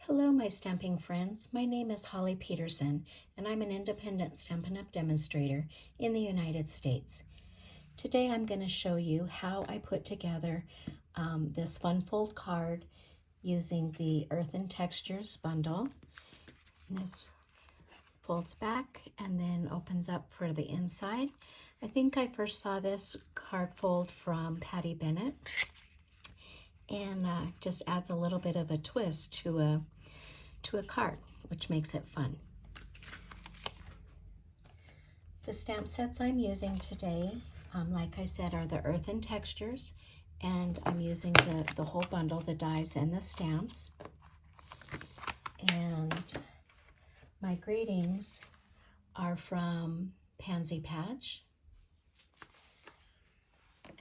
Hello, my stamping friends. My name is Holly Peterson, and I'm an independent Stampin' Up! Demonstrator in the United States. Today I'm going to show you how I put together this fun fold card using the Earthen Textures bundle. And this folds back and then opens up for the inside. I think I first saw this card fold from Patty Bennett, and just adds a little bit of a twist to a card, which makes it fun. The stamp sets I'm using today, like I said, are the Earthen Textures, and I'm using the whole bundle, the dies and the stamps. And my greetings are from Pansy Patch.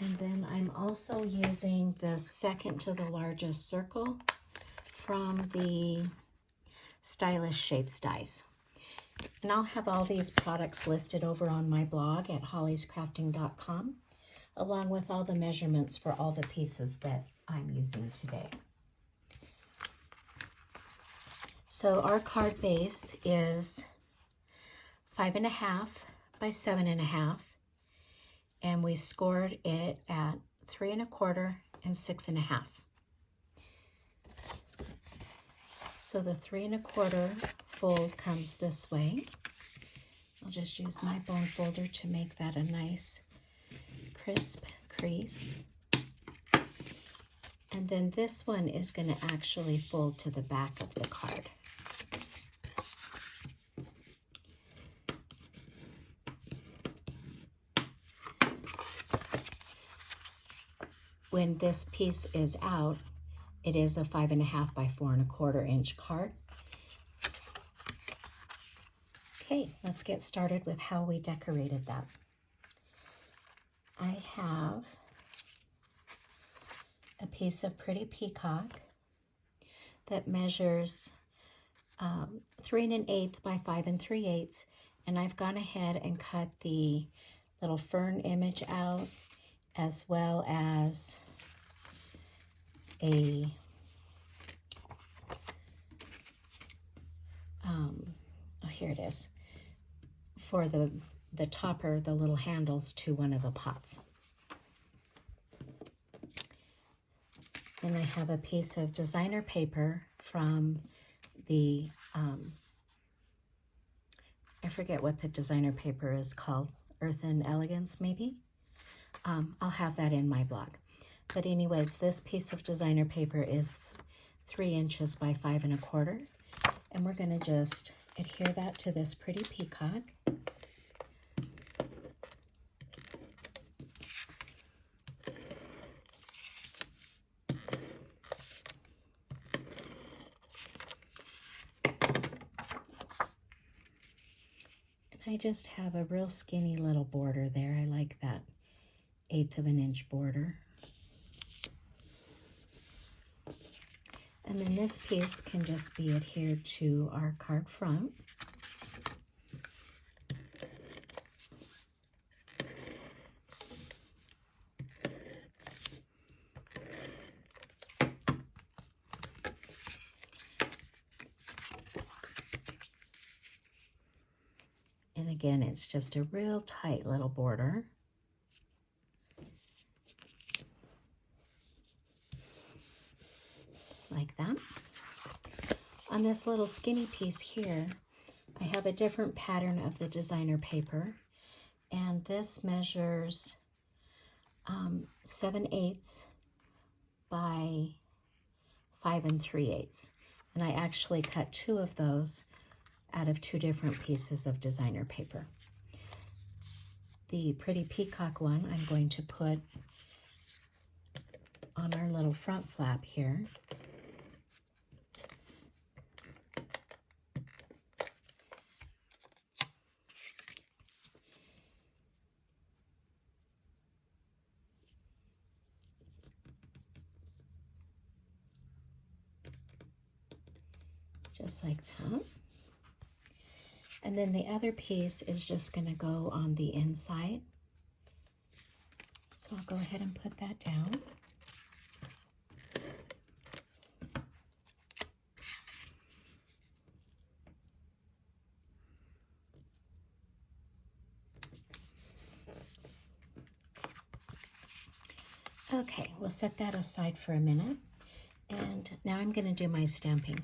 And then I'm also using the second to the largest circle from the Stylish Shapes dies. And I'll have all these products listed over on my blog at hollyscrafting.com, along with all the measurements for all the pieces that I'm using today. So our card base is 5.5 by 7.5, and we scored it at 3 1/4 and 6.5. So the 3 1/4 fold comes this way. I'll just use my bone folder to make that a nice crisp crease. And then this one is going to actually fold to the back of the card. When this piece is out, it is a 5.5 by 4 1/4 inch card. Okay, let's get started with how we decorated that. I have a piece of Pretty Peacock that measures 3 1/8 by 5 3/8, and I've gone ahead and cut the little fern image out, as well as a here it is, for the topper, the little handles to one of the pots. Then I have a piece of designer paper from the, I forget what the designer paper is called, Earthen Elegance maybe? I'll have that in my blog. But anyways, this piece of designer paper is 3 inches by 5 1/4. And we're going to just adhere that to this Pretty Peacock. And I just have a real skinny little border there. I like that 1/8 of an inch border. And then this piece can just be adhered to our card front. And again, it's just a real tight little border. Like that. On this little skinny piece here, I have a different pattern of the designer paper, and this measures 7/8 by 5 3/8, and I actually cut 2 of those out of 2 different pieces of designer paper. The Pretty Peacock one I'm going to put on our little front flap here. Just like that. And then the other piece is just going to go on the inside. So I'll go ahead and put that down. Okay, we'll set that aside for a minute. And now I'm going to do my stamping.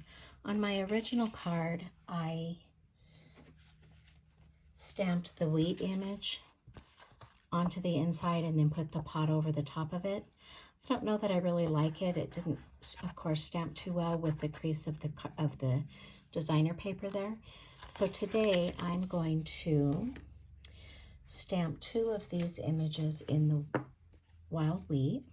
On my original card, I stamped the wheat image onto the inside and then put the pot over the top of it. I don't know that I really like it. It didn't, of course, stamp too well with the crease of the designer paper there. So today I'm going to stamp 2 of these images in the wild wheat.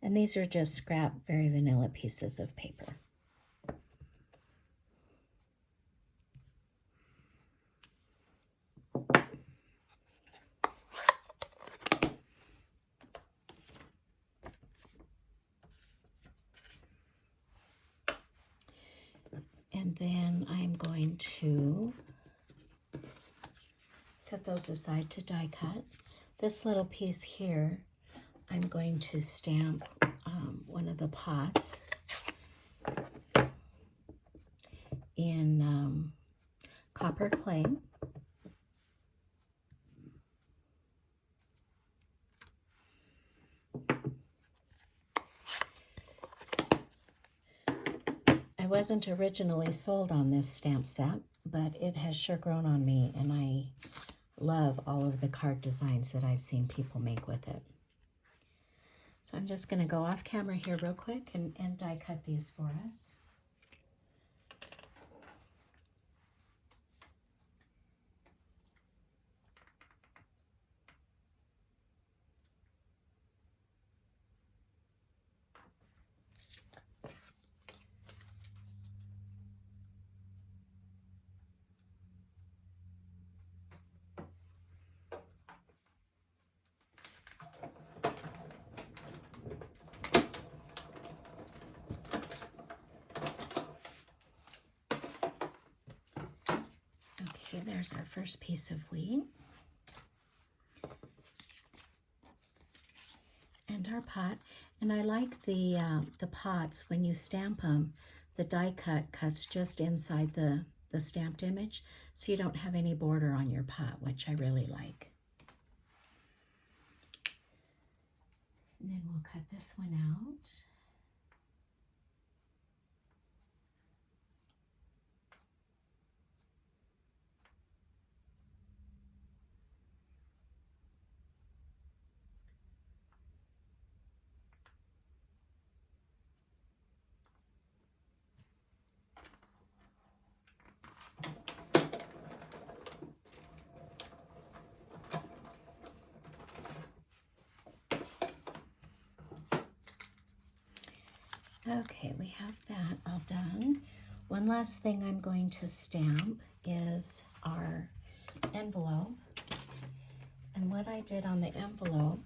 And these are just scrap, very vanilla pieces of paper. And then I'm going to set those aside to die cut. This little piece here, I'm going to stamp one of the pots in copper clay. I wasn't originally sold on this stamp set, but it has sure grown on me, and I love all of the card designs that I've seen people make with it. So I'm just going to go off camera here real quick and die cut these for us. Okay, there's our first piece of wheat. And our pot. And I like the pots, when you stamp them, the die cut cuts just inside the stamped image, so you don't have any border on your pot, which I really like. And then we'll cut this one out. Okay, we have that all done. One last thing I'm going to stamp is our envelope. And what I did on the envelope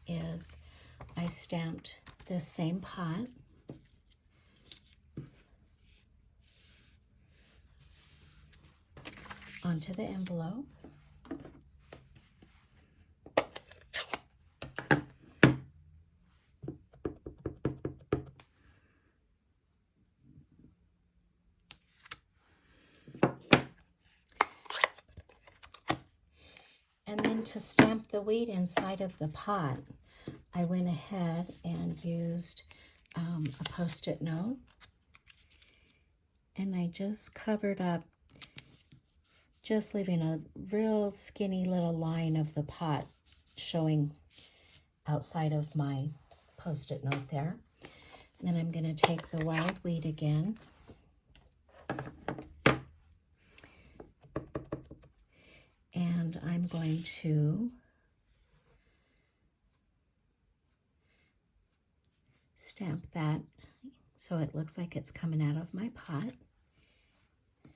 is I stamped this same pot onto the envelope. And then to stamp the wheat inside of the pot, I went ahead and used a Post-it note. And I just covered up, just leaving a real skinny little line of the pot showing outside of my Post-it note there. Then I'm going to take the wild wheat again. And I'm going to stamp that so it looks like it's coming out of my pot.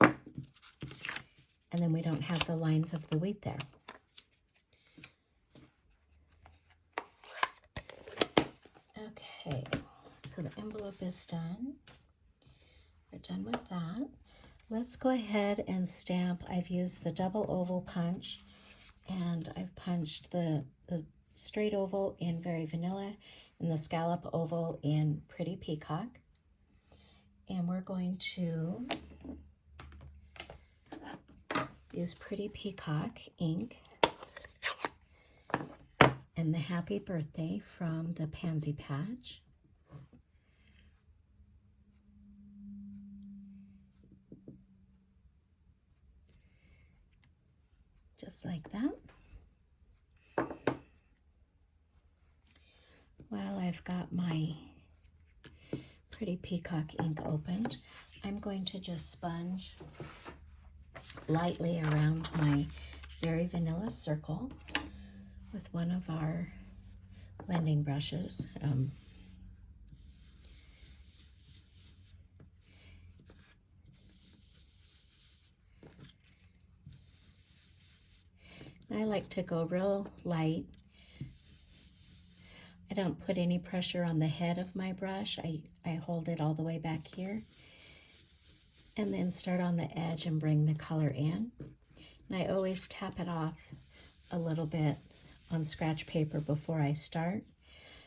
And then we don't have the lines of the wheat there. Okay, so the envelope is done. We're done with that. Let's go ahead and stamp. I've used the double oval punch, and I've punched the straight oval in Very Vanilla and the scallop oval in Pretty Peacock. And we're going to use Pretty Peacock ink and the Happy Birthday from the Pansy Patch. Just like that. While I've got my Pretty Peacock ink opened, I'm going to just sponge lightly around my Very Vanilla circle with one of our blending brushes. I like to go real light. I don't put any pressure on the head of my brush. I hold it all the way back here and then start on the edge and bring the color in. And I always tap it off a little bit on scratch paper before I start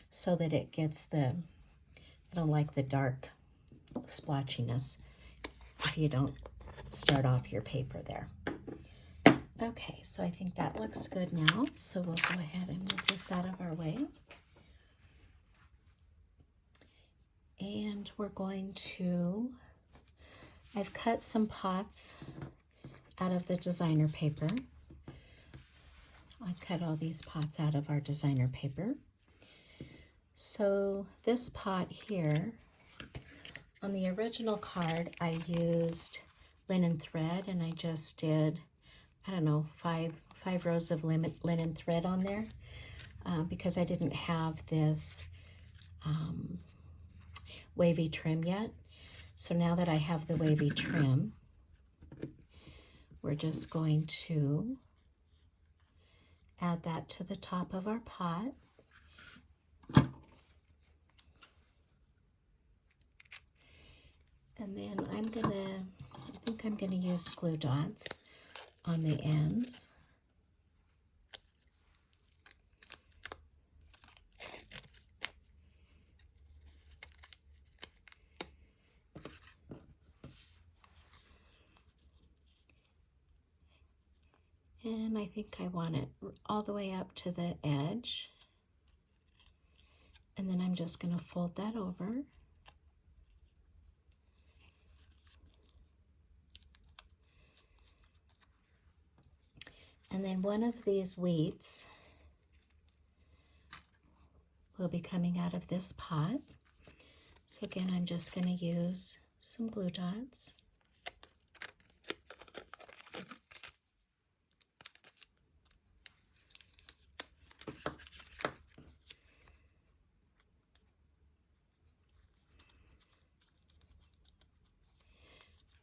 so that it gets I don't like the dark splotchiness if you don't start off your paper there. Okay, so I think that looks good now. So we'll go ahead and move this out of our way. And we're going to, I've cut some pots out of the designer paper. I've cut all these pots out of our designer paper. So this pot here, on the original card, I used linen thread, and I just did, I don't know, five rows of linen thread on there because I didn't have this wavy trim yet. So now that I have the wavy trim, we're just going to add that to the top of our pot. And then I think I'm gonna use glue dots on the ends. And I think I want it all the way up to the edge. And then I'm just gonna fold that over. And then one of these wheats will be coming out of this pot. So again, I'm just going to use some glue dots.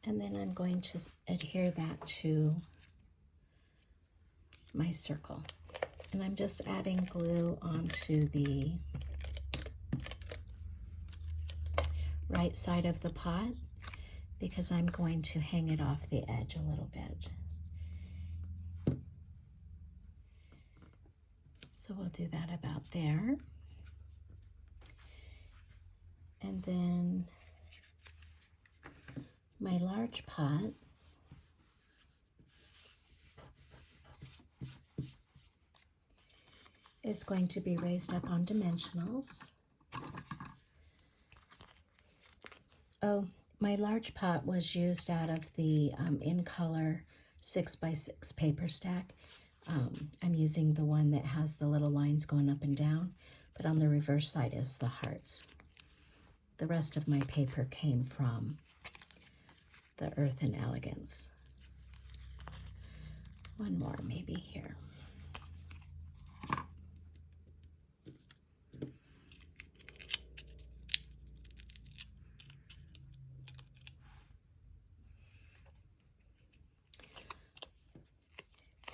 And then I'm going to adhere that to my circle. And I'm just adding glue onto the right side of the pot because I'm going to hang it off the edge a little bit. So we'll do that about there. And then my large pot, is going to be raised up on dimensionals. Oh, my large pot was used out of the In Color 6x6 paper stack. I'm using the one that has the little lines going up and down, but on the reverse side is the hearts. The rest of my paper came from the Earthen Elegance. One more maybe here.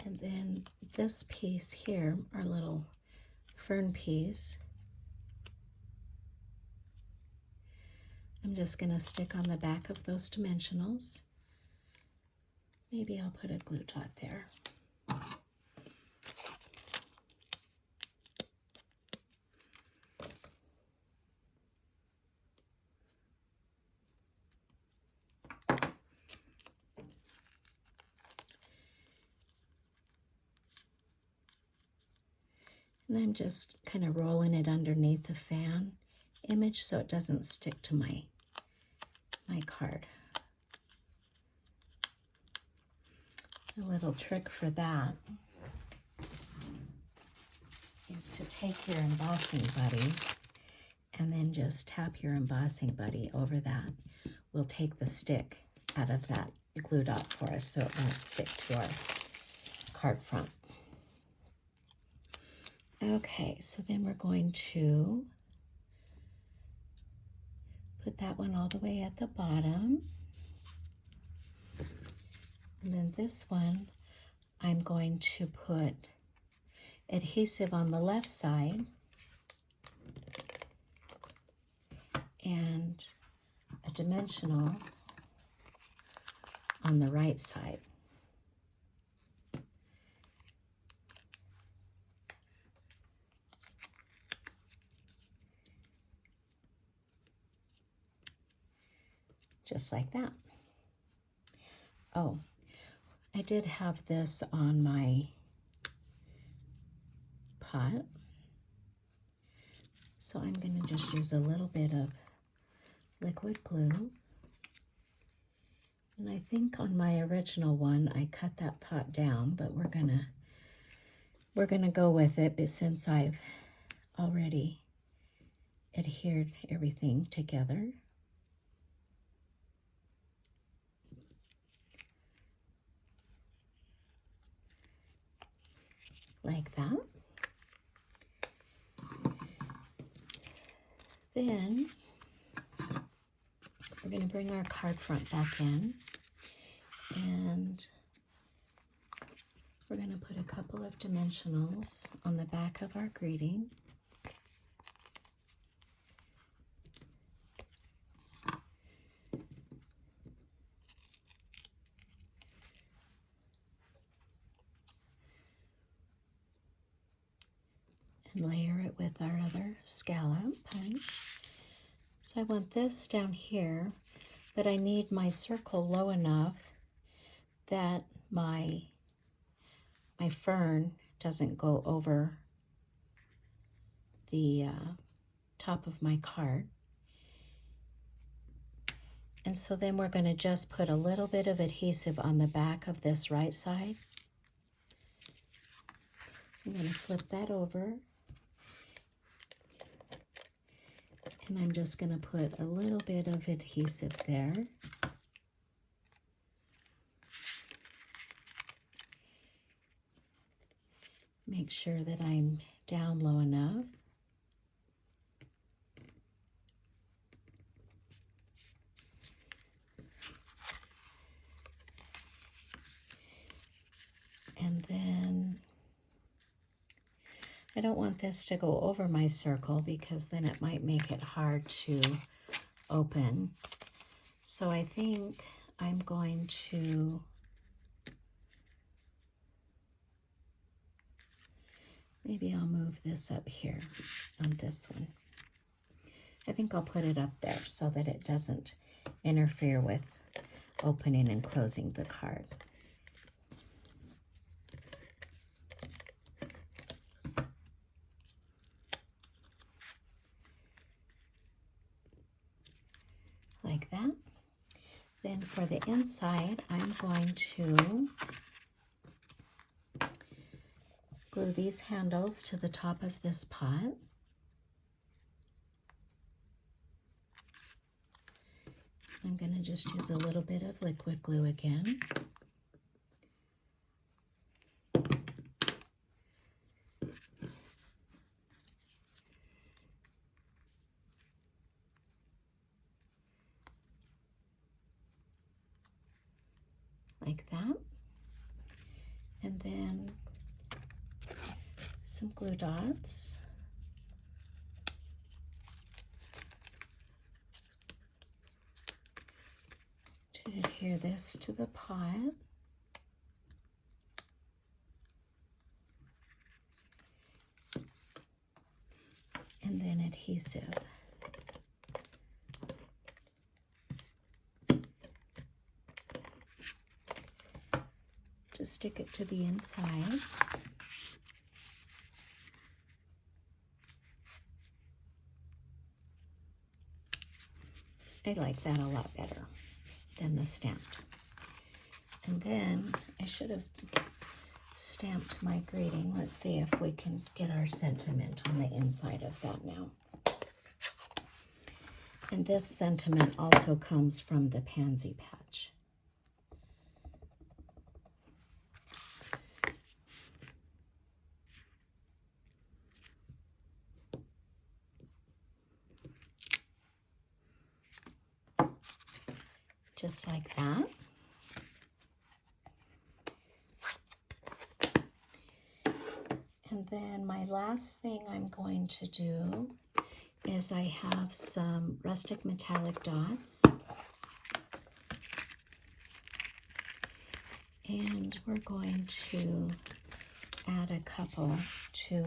And then this piece here, our little fern piece, I'm just going to stick on the back of those dimensionals. Maybe I'll put a glue dot there. And I'm just kind of rolling it underneath the fan image so it doesn't stick to my card. A little trick for that is to take your embossing buddy and then just tap your embossing buddy over that. We'll take the stick out of that glue dot for us so it won't stick to our card front. Okay, so then we're going to put that one all the way at the bottom. And then this one, I'm going to put adhesive on the left side and a dimensional on the right side. Just like that. Oh, I did have this on my pot, so I'm going to just use a little bit of liquid glue. And I think on my original one I cut that pot down, but we're gonna go with it, but since I've already adhered everything together. Like that. Then we're going to bring our card front back in, and we're going to put a couple of dimensionals on the back of our greeting. And layer it with our other scallop punch. So I want this down here, but I need my circle low enough that my fern doesn't go over the top of my card. And so then we're going to just put a little bit of adhesive on the back of this right side. So I'm going to flip that over. And I'm just going to put a little bit of adhesive there. Make sure that I'm down low enough. And then I don't want this to go over my circle because then it might make it hard to open. So I think I'm going to maybe I'll move this up here on this one. I think I'll put it up there so that it doesn't interfere with opening and closing the card. Like that. Then for the inside, I'm going to glue these handles to the top of this pot. I'm going to just use a little bit of liquid glue again. Like that. And then some glue dots. To adhere this to the pot. And then adhesive. To stick it to the inside. I like that a lot better than the stamped. And then I should have stamped my greeting. Let's see if we can get our sentiment on the inside of that now. And this sentiment also comes from the pansy patch. Just like that. And then my last thing I'm going to do is I have some rustic metallic dots. And we're going to add a couple to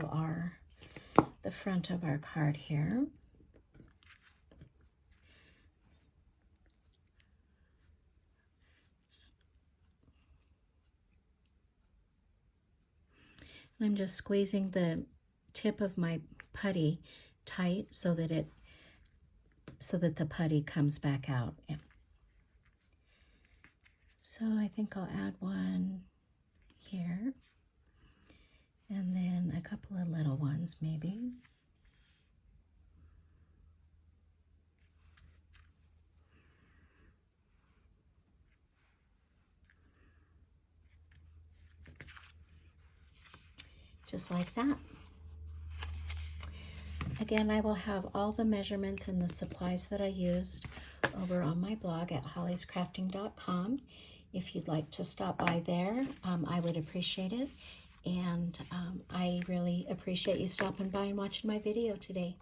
the front of our card here. And I'm just squeezing the tip of my putty tight so that the putty comes back out. So I think I'll add one here, and then a couple of little ones maybe. Just like that. Again, I will have all the measurements and the supplies that I used over on my blog at hollyscrafting.com. If you'd like to stop by there, I would appreciate it. And I really appreciate you stopping by and watching my video today.